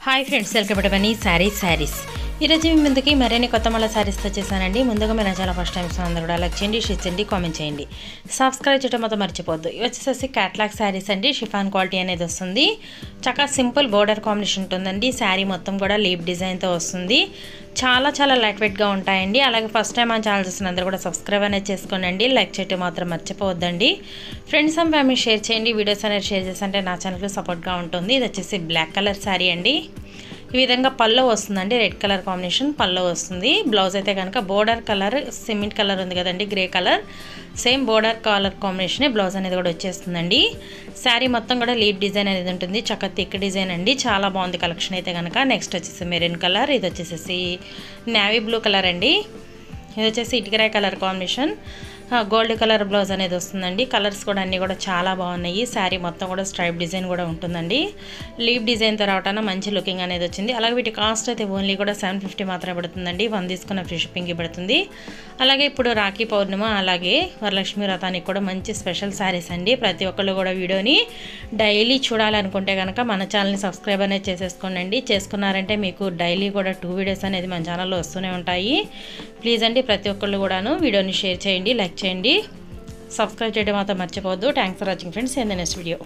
Hi friends, welcome to money saris. ఈరోజు మీ ముందుకి మరిన్ని కొత్త మళ్ళీ శారీస్తో వచ్చేసానండి. ముందుగా మీరు చాలా ఫస్ట్ టైం అందరూ కూడా లైక్ చేయండి, షేర్ చేయండి, కామెంట్ చేయండి, సబ్స్క్రైబ్ చేయడం మొత్తం మర్చిపోద్దు. ఇవి వచ్చేసి క్యాట్లాగ్ శారీస్ అండి. షిఫాన్ క్వాలిటీ అనేది వస్తుంది. చక్కగా సింపుల్ బోర్డర్ కాంబినేషన్ ఉంటుందండి. శారీ మొత్తం కూడా లీప్ డిజైన్తో వస్తుంది. చాలా లైట్ వెయిట్గా ఉంటాయండి. అలాగే ఫస్ట్ టైం మన ఛానల్ చూసిన అందరూ కూడా సబ్స్క్రైబ్ అనేది చేసుకోండి. లైక్ చేయడం మాత్రం మర్చిపోవద్దండి. ఫ్రెండ్స్ అండ్ ఫ్యామిలీ షేర్ చేయండి. వీడియోస్ అనేది షేర్ చేస్తుంటే నా ఛానల్కి సపోర్ట్గా ఉంటుంది. ఇది వచ్చేసి బ్లాక్ కలర్ శారీ అండి. ఈ విధంగా పల్లో వస్తుందండి. రెడ్ కలర్ కాంబినేషన్ పల్లో వస్తుంది. బ్లౌజ్ అయితే కనుక బోర్డర్ కలర్ సిమెంట్ కలర్ ఉంది కదండి, grey colour, same border colour కాంబినేషనే బ్లౌజ్ అనేది కూడా వచ్చేస్తుందండి. శారీ మొత్తం కూడా లీప్ డిజైన్ అనేది ఉంటుంది. చక్కగా థిక్ డిజైన్ అండి. చాలా బాగుంది కలెక్షన్ అయితే కనుక. నెక్స్ట్ వచ్చేసి మెరూన్ కలర్, ఇది వచ్చేసి నేవీ బ్లూ కలర్ అండి. ఇది వచ్చేసి ఇటుకరాయ్ colour combination, gold colour blouse అనేది వస్తుందండి. కలర్స్ కూడా అన్నీ కూడా చాలా బాగున్నాయి. శారీ మొత్తం కూడా స్ట్రైప్ డిజైన్ కూడా ఉంటుందండి. లీప్ డిజైన్తో రావటాన మంచి లుకింగ్ అనేది వచ్చింది. అలాగే వీటి కాస్ట్ అయితే ఓన్లీ కూడా 750 మాత్రమే పడుతుందండి. 1 తీసుకున్న ఫ్రీ షిప్పింగ్కి పడుతుంది. అలాగే ఇప్పుడు రాఖీ పౌర్ణిమ అలాగే వరలక్ష్మి వ్రతానికి కూడా మంచి స్పెషల్ శారీస్ అండి. ప్రతి ఒక్కళ్ళు కూడా వీడియోని డైలీ చూడాలనుకుంటే కనుక మన ఛానల్ని సబ్స్క్రైబ్ అనేది చేసేసుకోండి. చేసుకున్నారంటే మీకు డైలీ కూడా 2 వీడియోస్ అనేది మన ఛానల్లో వస్తూనే ఉంటాయి. ప్లీజ్ అండి ప్రతి ఒక్కళ్ళు కూడాను వీడియోని షేర్ చేయండి, లైక్ చేయండి, సబ్స్క్రైబ్ చేయడం మాత్రం మర్చిపోవద్దు. Thanks for watching friends. In the next video.